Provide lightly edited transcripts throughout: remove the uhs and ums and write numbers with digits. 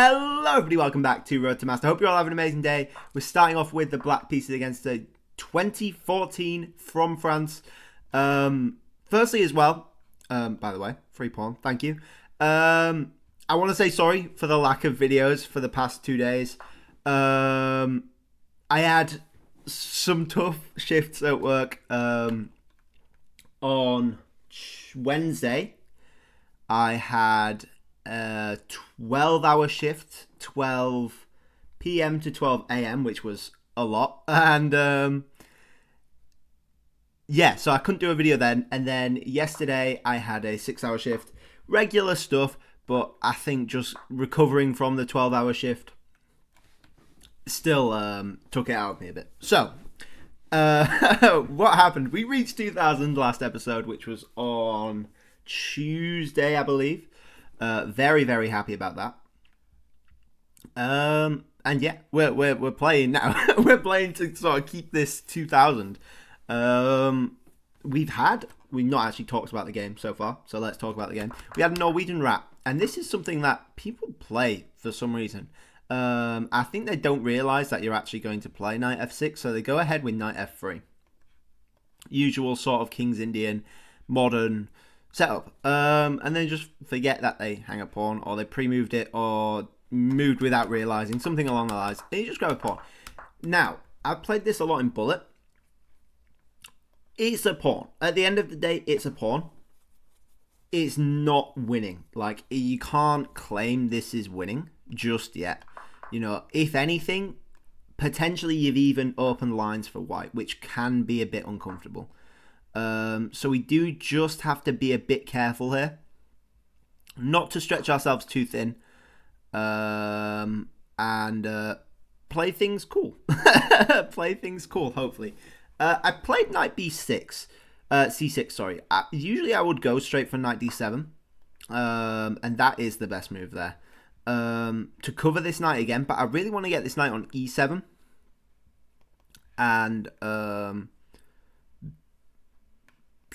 Hello everybody, welcome back to Road to Master. Hope you're all having an amazing day. We're starting off with the black pieces against a 2014 from France. Firstly as well, by the way, free pawn, thank you. I want to say sorry for the lack of videos for the past 2 days. I had some tough shifts at work. On Wednesday, I had a 12-hour shift, 12 p.m. to 12 a.m., which was a lot. And yeah, so I couldn't do a video then. And then yesterday I had a 6-hour shift, regular stuff, but I think just recovering from the 12-hour shift still took it out of me a bit. So what happened? We reached 2,000 last episode, which was on Tuesday, I believe. Very, very happy about that. And yeah, we're playing now. We're playing to sort of keep this 2,000. We've not actually talked about the game so far, so let's talk about the game. We had a Norwegian rat, and this is something that people play for some reason. I think they don't realise that you're actually going to play knight f6, so they go ahead with knight f3. Usual sort of King's Indian, modern setup. And then just forget that they hang a pawn, or they pre-moved it, or moved without realising, something along the lines. And you just grab a pawn. Now, I've played this a lot in Bullet. It's a pawn. At the end of the day, it's a pawn. It's not winning. Like, you can't claim this is winning just yet. You know, if anything, potentially you've even opened lines for white, which can be a bit uncomfortable. So we do just have to be a bit careful here. Not to stretch ourselves too thin. And play things cool. Play things cool, hopefully. I played knight b6. c6, sorry. Usually I would go straight for knight d7. And that is the best move there. To cover this knight again, but I really want to get this knight on e7. And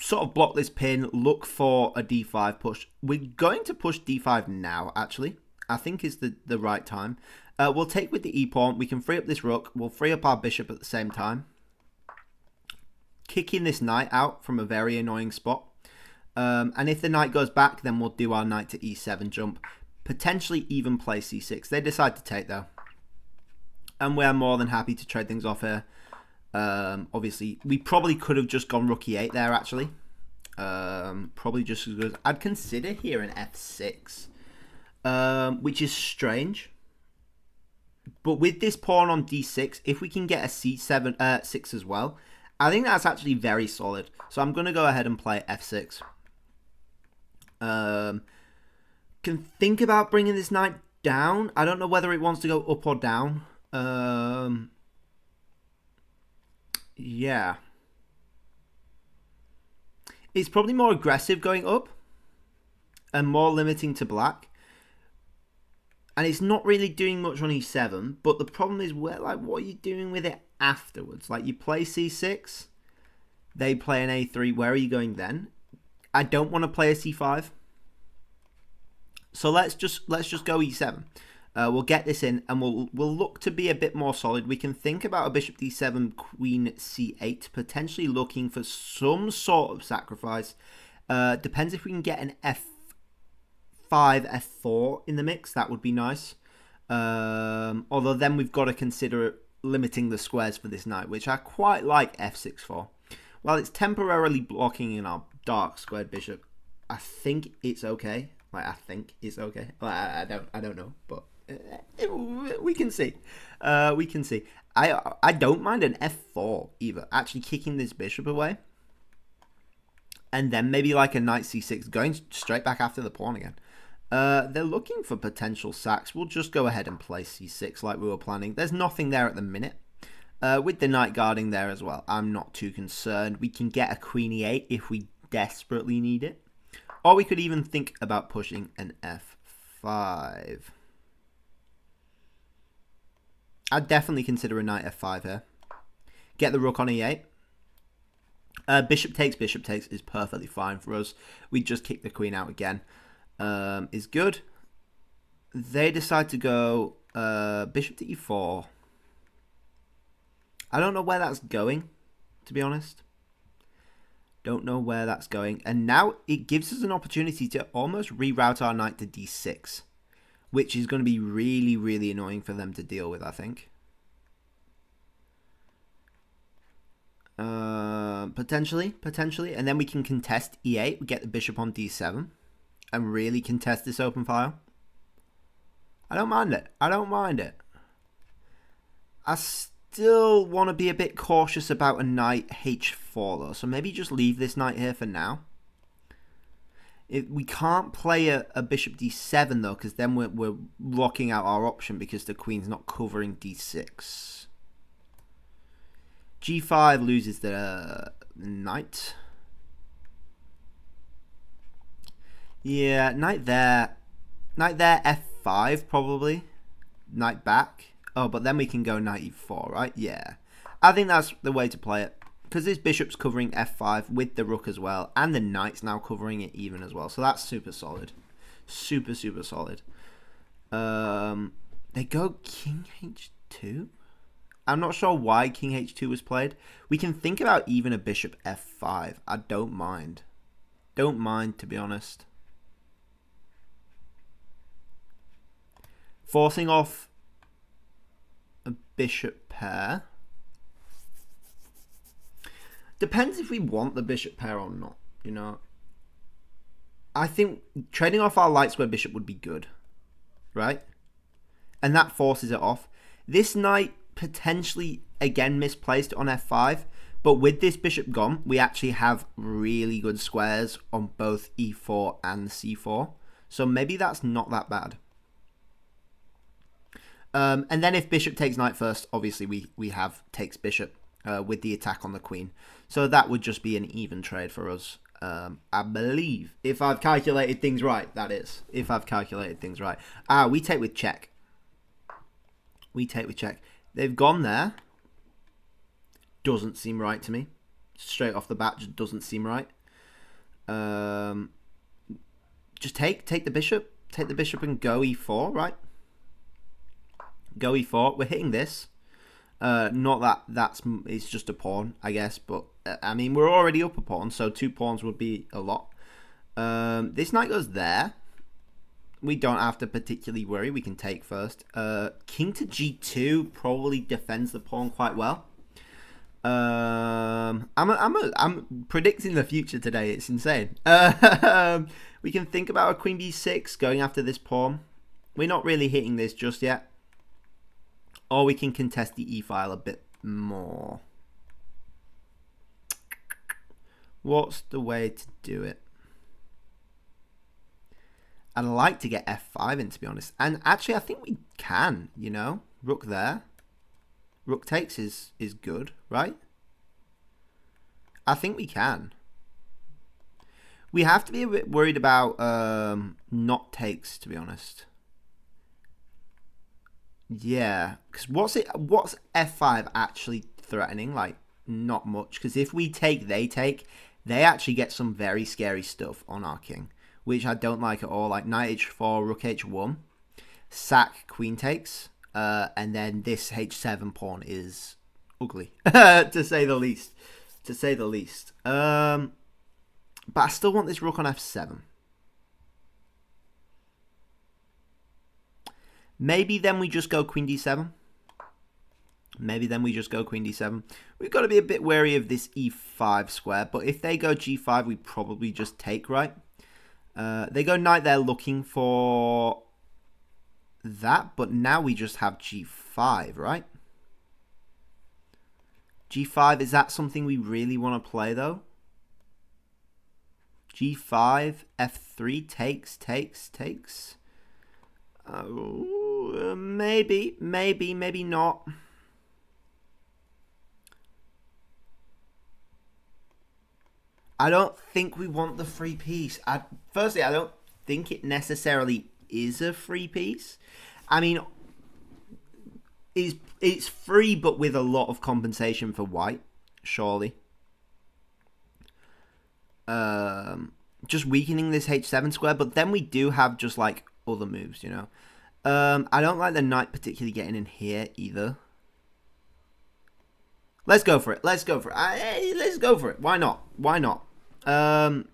sort of block this pin, look for a d5 push. We're going to push d5 now, actually. I think is the right time. We'll take with the e-pawn. We can free up this rook. We'll free up our bishop at the same time. Kicking this knight out from a very annoying spot. And if the knight goes back, then we'll do our knight to e7 jump. Potentially even play c6. They decide to take, though. And we're more than happy to trade things off here. Obviously, we probably could have just gone rook e8 there, actually. Probably just as good. I'd consider here an f6, which is strange. But with this pawn on d6, if we can get a c7, 6 as well, I think that's actually very solid. So I'm going to go ahead and play f6. Can think about bringing this knight down. I don't know whether it wants to go up or down. Yeah. It's probably more aggressive going up and more limiting to black. And it's not really doing much on e7, but the problem is, well, like, what are you doing with it afterwards? Like, you play c6, they play an a3, where are you going then? I don't want to play a c5. So let's just go e7. We'll get this in, and we'll look to be a bit more solid. We can think about a bishop d7, queen c8, potentially looking for some sort of sacrifice. Depends if we can get an f5, f4 in the mix. That would be nice. Although then we've got to consider limiting the squares for this knight, which I quite like f6 for. While it's temporarily blocking in our dark squared bishop, I think it's okay. Like, I think it's okay. Well, I don't know, but we can see. We can see. I don't mind an f4 either. Actually kicking this bishop away. And then maybe like a knight c6, going straight back after the pawn again. They're looking for potential sacks. We'll just go ahead and play c6 like we were planning. There's nothing there at the minute. With the knight guarding there as well, I'm not too concerned. We can get a queen e8 if we desperately need it. Or we could even think about pushing an f5. I'd definitely consider a knight f5 here. Get the rook on e8. Bishop takes is perfectly fine for us. We just kick the queen out again. Is good. They decide to go bishop to e4. I don't know where that's going, to be honest. Don't know where that's going. And now it gives us an opportunity to almost reroute our knight to d6, which is going to be really, really annoying for them to deal with, I think. Potentially. And then we can contest e8. We get the bishop on d7 and really contest this open file. I don't mind it. I still want to be a bit cautious about a knight h4 though, so maybe just leave this knight here for now. We can't play a bishop d7 though, because then we're locking out our option because the queen's not covering d6. g5 loses the knight. Yeah, knight there, f5 probably. Knight back. Oh, but then we can go knight e4, right? Yeah. I think that's the way to play it. Because this bishop's covering f5 with the rook as well. And the knight's now covering it even as well. So that's super solid. Super, super solid. They go king h2? I'm not sure why king h2 was played. We can think about even a bishop f5. I don't mind. Don't mind, to be honest. Forcing off a bishop pair. Depends if we want the bishop pair or not, you know. I think trading off our light square bishop would be good, right? And that forces it off. This knight potentially, again, misplaced on f5. But with this bishop gone, we actually have really good squares on both e4 and c4. So maybe that's not that bad. And then if bishop takes knight first, obviously we have takes bishop with the attack on the queen. So that would just be an even trade for us, I believe. If I've calculated things right, that is. If I've calculated things right. We take with check. They've gone there. Doesn't seem right to me. Straight off the bat, just doesn't seem right. Just take the bishop. Take the bishop and go e4, right? Go e4. We're hitting this. Not that it's just a pawn, I guess, but I mean we're already up a pawn, so 2 pawns would be a lot. This knight goes there. We don't have to particularly worry. We can take first. King to g2 probably defends the pawn quite well. I'm predicting the future today. It's insane. We can think about a queen b6 going after this pawn. We're not really hitting this just yet. Or we can contest the e-file a bit more. What's the way to do it? I'd like to get f5 in, to be honest. And actually, I think we can, you know. Rook there. Rook takes is good, right? I think we can. We have to be a bit worried about not takes, to be honest. Yeah, because what's f5 actually threatening? Like, not much. Because if we take, they actually get some very scary stuff on our king, which I don't like at all. Like knight h4, rook h1, sack, queen takes, and then this h7 pawn is ugly, to say the least. But I still want this rook on f7. Maybe then we just go queen d7. We've got to be a bit wary of this e5 square. But if they go g5, we probably just take, right? They go knight there looking for that. But now we just have g5, right? g5, is that something we really want to play, though? g5, f3, takes. Maybe not. I don't think we want the free piece. Firstly, I don't think it necessarily is a free piece. I mean, it's free, but with a lot of compensation for white, surely. Just weakening this h7 square, but then we do have just like other moves, you know. I don't like the knight particularly getting in here either. Let's go for it. Let's go for it. Let's go for it. Why not? Why not? F3.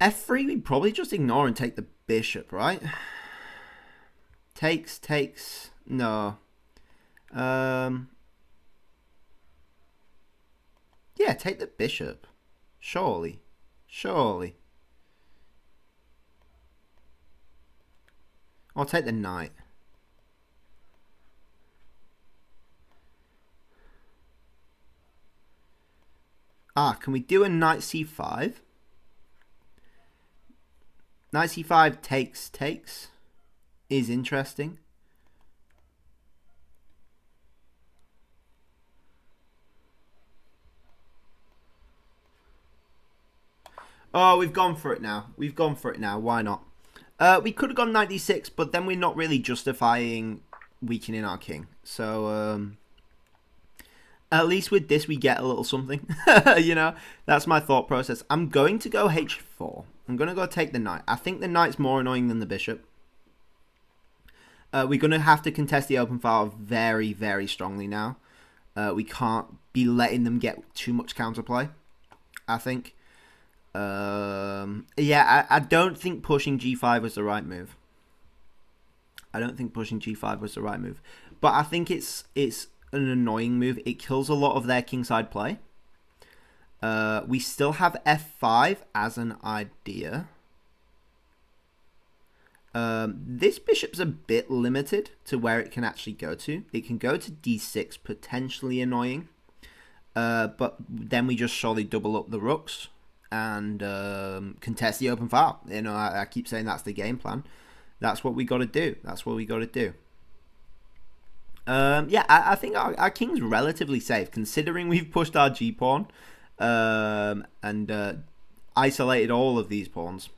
F3 we probably just ignore and take the bishop, right? Takes. No. Yeah, take the bishop. Surely. I'll take the knight. Can we do a knight c5? Knight c5 takes. Is interesting. Oh, we've gone for it now. Why not? We could have gone knight d6, but then we're not really justifying weakening our king. So, at least with this, we get a little something. You know, that's my thought process. I'm going to go h4. I'm going to go take the knight. I think the knight's more annoying than the bishop. We're going to have to contest the open file very, very strongly now. We can't be letting them get too much counterplay, I think. Yeah, I don't think pushing g5 was the right move. But I think it's an annoying move. It kills a lot of their kingside play. We still have f5 as an idea. This bishop's a bit limited to where it can actually go to. It can go to d6, potentially annoying. But then we just surely double up the rooks and contest the open file. You know, I keep saying that's the game plan. That's what we got to do. Yeah, I think our king's relatively safe, considering we've pushed our g-pawn and isolated all of these pawns.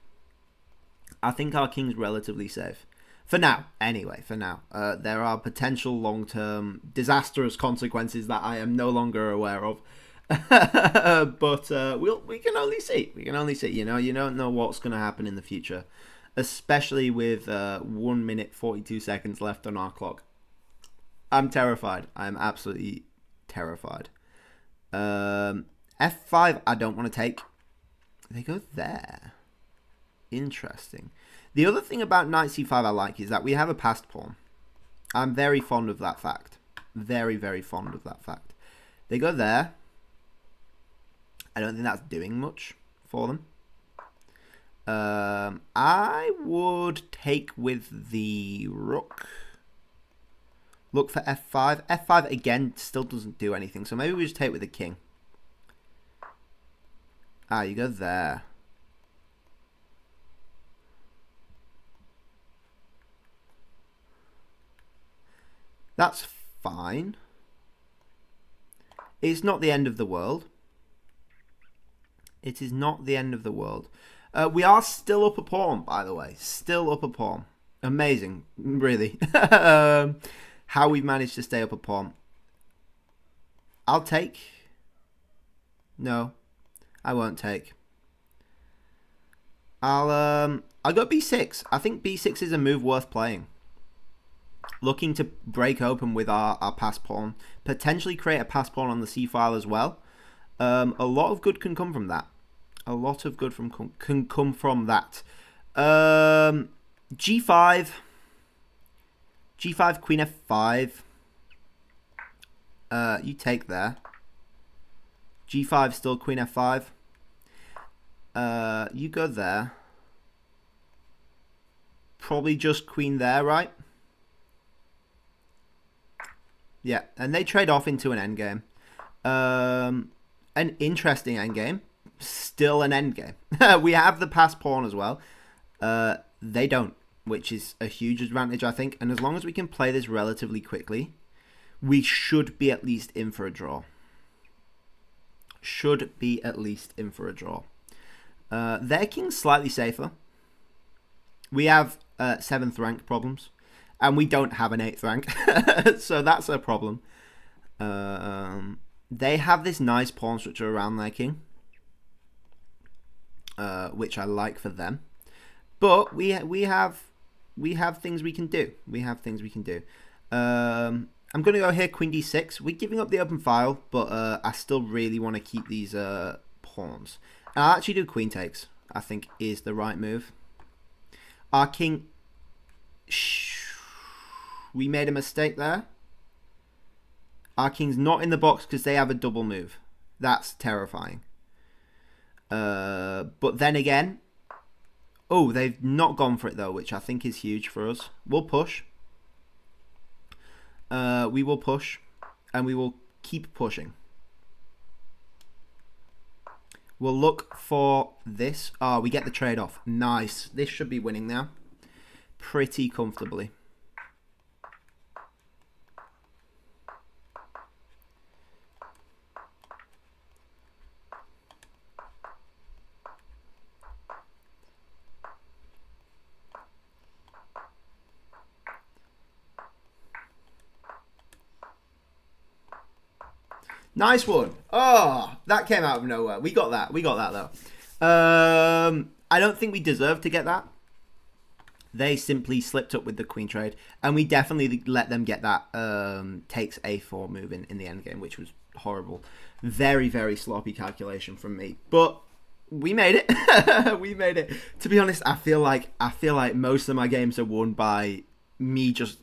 I think our king's relatively safe. For now, anyway, there are potential long-term disastrous consequences that I am no longer aware of. But we can only see. You know, you don't know what's going to happen in the future, especially with 1 minute 42 seconds left on our clock. I'm terrified. I'm absolutely terrified. F5, I don't want to take. They go there. Interesting. The other thing about knight c5 I like is that we have a passed pawn. I'm very fond of that fact. Very, very fond of that fact. They go there. I don't think that's doing much for them. I would take with the rook. Look for f5. f5 again still doesn't do anything. So maybe we just take with the king. You go there. That's fine. It's not the end of the world. It is not the end of the world. We are still up a pawn, by the way. Still up a pawn. Amazing, really. How we've managed to stay up a pawn. I'll take. No, I won't take. I'll go b6. I think b6 is a move worth playing. Looking to break open with our pass pawn. Potentially create a pass pawn on the c file as well. A lot of good can come from that. Can come from that. g5. g5, queen f5. You take there. g5, still queen f5. You go there. Probably just queen there, right? Yeah, and they trade off into an endgame. An interesting endgame. Still an endgame. We have the pass pawn as well. They don't, which is a huge advantage, I think. And as long as we can play this relatively quickly, we should be at least in for a draw. Their king's slightly safer. We have 7th rank problems. And we don't have an 8th rank. So that's a problem. They have this nice pawn structure around their king. Which I like for them. But we have things we can do. We have things we can do. I'm going to go here, queen d6. We're giving up the open file, but I still really want to keep these pawns. And I'll actually do queen takes, I think, is the right move. Our king... We made a mistake there. Our king's not in the box because they have a double move. That's terrifying. But then again... Oh, they've not gone for it, though, which I think is huge for us. We'll push. We will push. And we will keep pushing. We'll look for this. Oh, we get the trade off. Nice. This should be winning now. Pretty comfortably. Nice one. Oh, that came out of nowhere. We got that. We got that, though. I don't think we deserved to get that. They simply slipped up with the queen trade. And we definitely let them get that takes a4 move in the endgame, which was horrible. Very, very sloppy calculation from me. But we made it. We made it. To be honest, I feel like most of my games are won by me just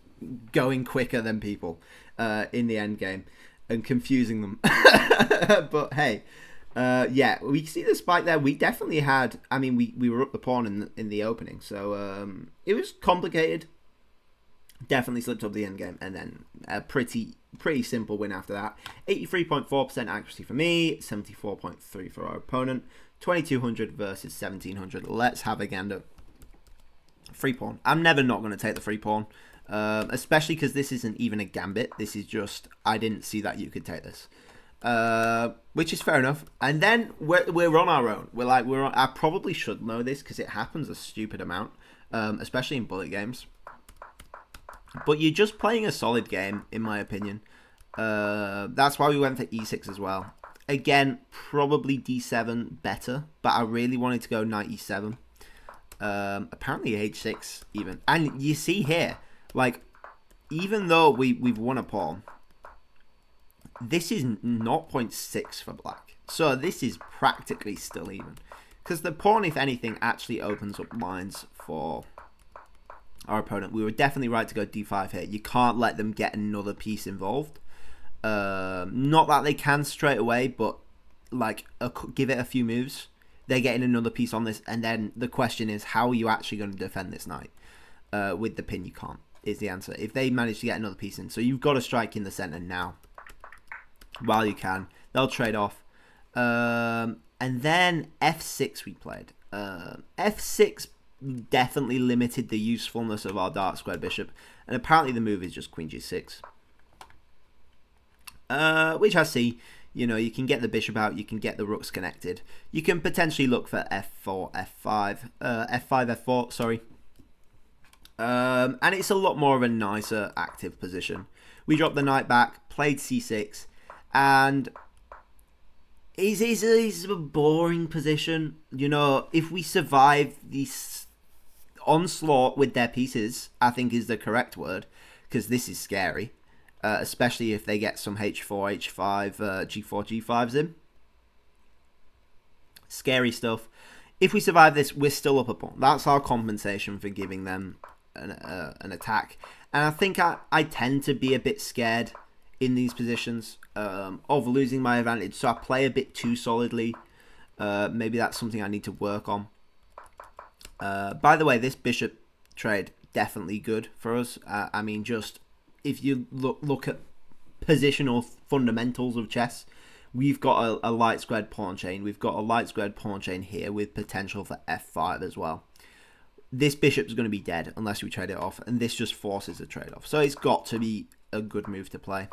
going quicker than people in the endgame. And confusing them. But hey, yeah, we see the spike there. We definitely had, I mean, we were up the pawn in the opening, so it was complicated. Definitely slipped up the end game, and then a pretty simple win after that. 83.4% accuracy for me, 74.3 for our opponent, 2200 versus 1700. Let's have a gander. Free pawn. I'm never not going to take the free pawn. Especially because this isn't even a gambit. This is just, I didn't see that you could take this, which is fair enough. And then we're on our own. I probably should know this because it happens a stupid amount, especially in bullet games. But you're just playing a solid game, in my opinion. That's why we went for e6 as well. Again, probably d7 better, but I really wanted to go knight e7. Apparently h6 even. And you see here, like, even though we've won a pawn, this is 0.6 for black. So this is practically still even. Because the pawn, if anything, actually opens up lines for our opponent. We were definitely right to go d5 here. You can't let them get another piece involved. Not that they can straight away, but like give it a few moves. They're getting another piece on this. And then the question is, how are you actually going to defend this knight? With the pin, you can't. Is the answer. If they manage to get another piece in. So you've got to strike in the center now. While you can. They'll trade off. And then f6 we played. F6 definitely limited the usefulness of our dark square bishop. And apparently the move is just queen g6. Which I see. You know, you can get the bishop out. You can get the rooks connected. You can potentially look for f4, f5. F5, f4, sorry. And it's a lot more of a nicer active position. We dropped the knight back, played c6, and it's a boring position. You know, if we survive this onslaught with their pieces, I think is the correct word, because this is scary, especially if they get some h4, h5, g4, g5s in. Scary stuff. If we survive this, we're still up a pawn. That's our compensation for giving them an attack. And I think I tend to be a bit scared in these positions of losing my advantage, so I play a bit too solidly. Maybe that's something I need to work on. By the way, this bishop trade definitely good for us. I mean, just if you look at positional fundamentals of chess, we've got a light squared pawn chain. We've got a light squared pawn chain here with potential for f5 as well. This bishop's going to be dead unless we trade it off, and this just forces a trade-off. So it's got to be a good move to play.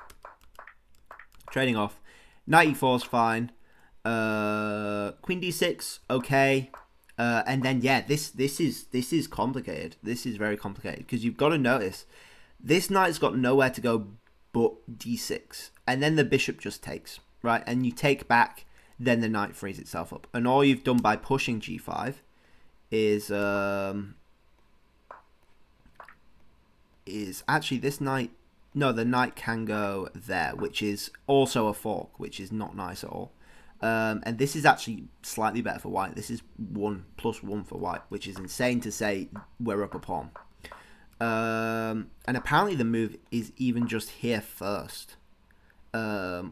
Trading off. Knight e4 is fine. Queen d6, okay. And then, yeah, this is complicated. This is very complicated, because you've got to notice, this knight's got nowhere to go but d6. And then the bishop just takes, right? And you take back, then the knight frees itself up. And all you've done by pushing g5 is actually this knight. No, the knight can go there, which is also a fork, which is not nice at all. And this is actually slightly better for white. This is 1+1 for white, which is insane to say we're up a pawn. And apparently the move is even just here first,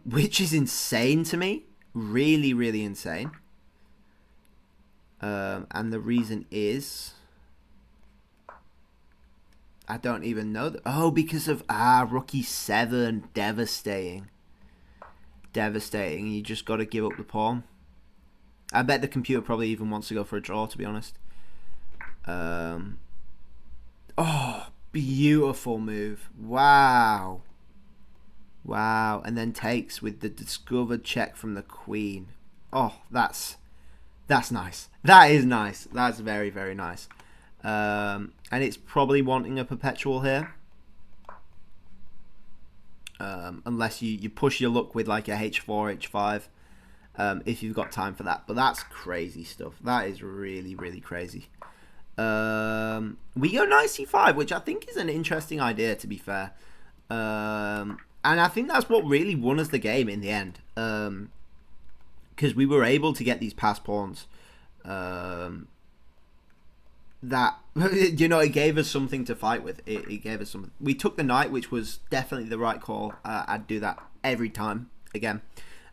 which is insane to me. Really, really insane. And the reason is, I don't even know. Oh, because of rook e7, devastating. Devastating. You just got to give up the pawn. I bet the computer probably even wants to go for a draw, to be honest. Oh, beautiful move. Wow. Wow. And then takes with the discovered check from the queen. Oh, that's nice. That is nice. That's very, very nice. And it's probably wanting a perpetual here. Unless you push your luck with like a h4, h5. If you've got time for that. But that's crazy stuff. That is really, really crazy. We go knight c5, which I think is an interesting idea, to be fair. And I think that's what really won us the game in the end. Because we were able to get these passed pawns. That, you know, it gave us something to fight with. It gave us something. We took the knight, which was definitely the right call. I'd do that every time again.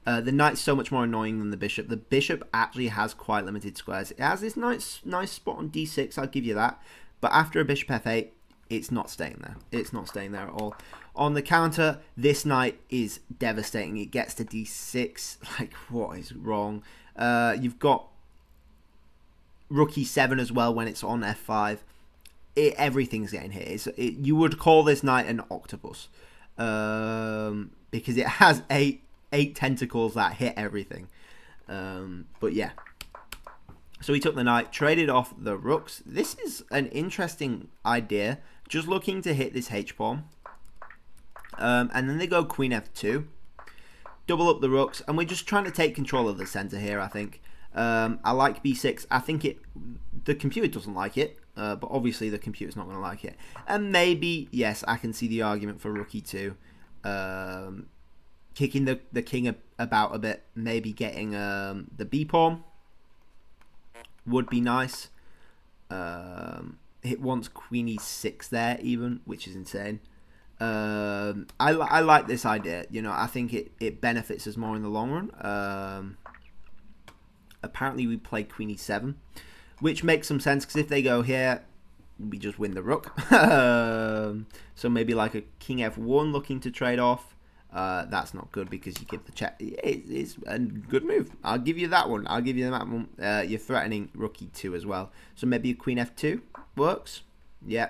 The knight's so much more annoying than the bishop. The bishop actually has quite limited squares. It has this nice spot on d6, I'll give you that. But after a bishop f8, it's not staying there. It's not staying there at all. On the counter, this knight is devastating. It gets to d6. Like, what is wrong? You've got rook e7 as well when it's on f5. Everything's getting hit. You would call this knight an octopus. Because it has eight tentacles that hit everything. But yeah. So we took the knight, traded off the rooks. This is an interesting idea. Just looking to hit this h-pawn. And then they go queen f2. Double up the rooks. And we're just trying to take control of the center here, I think. I like b6. I think the computer doesn't like it. But obviously the computer's not going to like it. And maybe, yes, I can see the argument for rook e2. Kicking the king about a bit. Maybe getting the b-pawn would be nice. It wants queen e6 there even, which is insane. I like this idea. You know, I think it benefits us more in the long run. Apparently we play queen e7, which makes some sense because if they go here, we just win the rook. So maybe like a king f1 looking to trade off. That's not good because you give the check. It's a good move. I'll give you that one. I'll give you that one. You're threatening rook e2 as well. So maybe a queen f2 works. Yeah.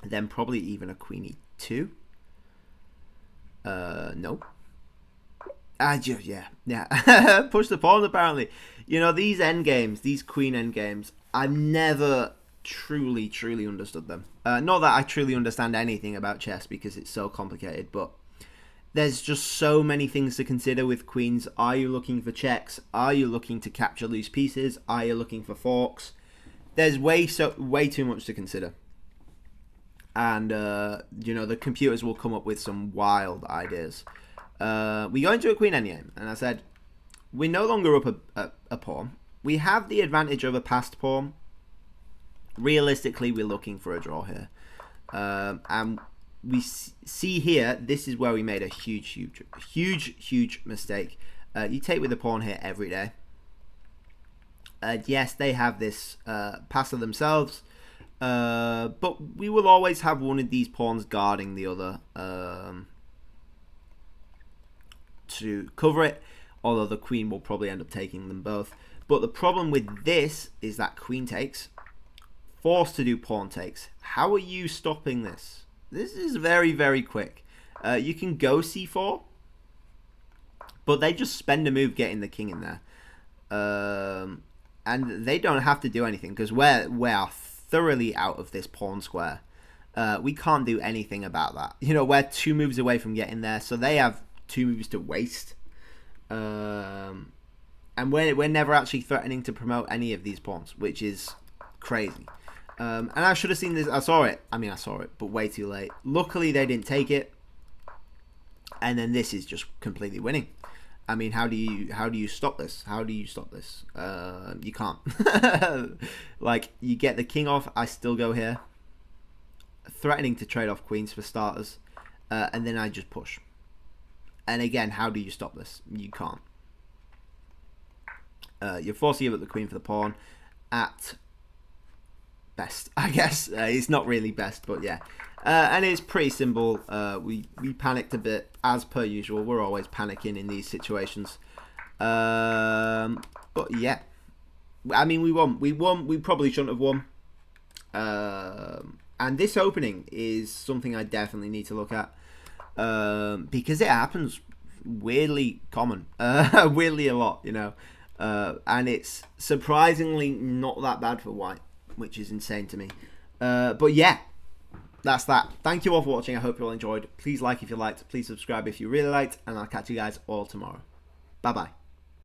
Then probably even a queen e2. No. Yeah. Push the pawn apparently. You know, these endgames, these queen endgames, I've never truly understood them. Not that I truly understand anything about chess because it's so complicated, but there's just so many things to consider with queens. Are you looking for checks? Are you looking to capture loose pieces? Are you looking for forks? There's way too much to consider. And, you know, the computers will come up with some wild ideas. We go into a queen endgame, and I said, we're no longer up a pawn. We have the advantage of a passed pawn. Realistically, we're looking for a draw here. And we see here, this is where we made a huge mistake. You take with the pawn here every day. Yes, they have this passer themselves. But we will always have one of these pawns guarding the other to cover it, although the queen will probably end up taking them both. But the problem with this is that queen takes, forced to do pawn takes. How are you stopping this? This is very quick. You can go c4, but they just spend a move getting the king in there. And they don't have to do anything because we're thoroughly out of this pawn square. We can't do anything about that. You know, we're 2 moves away from getting there, so they have 2 moves to waste. And we're never actually threatening to promote any of these pawns, which is crazy. And I should have seen this. I saw it, but way too late. Luckily, they didn't take it. And then this is just completely winning. I mean, how do you stop this? How do you stop this? You can't. Like, you get the king off. I still go here, threatening to trade off queens for starters, and then I just push. And again, how do you stop this? You can't. You're forced to give up the queen for the pawn at best, I guess. It's not really best, but yeah. And it's pretty simple. We panicked a bit, as per usual. We're always panicking in these situations. But yeah. I mean, we won. We probably shouldn't have won. And this opening is something I definitely need to look at. Because it happens weirdly common. Weirdly a lot, you know. And it's surprisingly not that bad for white, which is insane to me. But yeah, that's that. Thank you all for watching. I hope you all enjoyed. Please like if you liked. Please subscribe if you really liked. And I'll catch you guys all tomorrow. Bye-bye.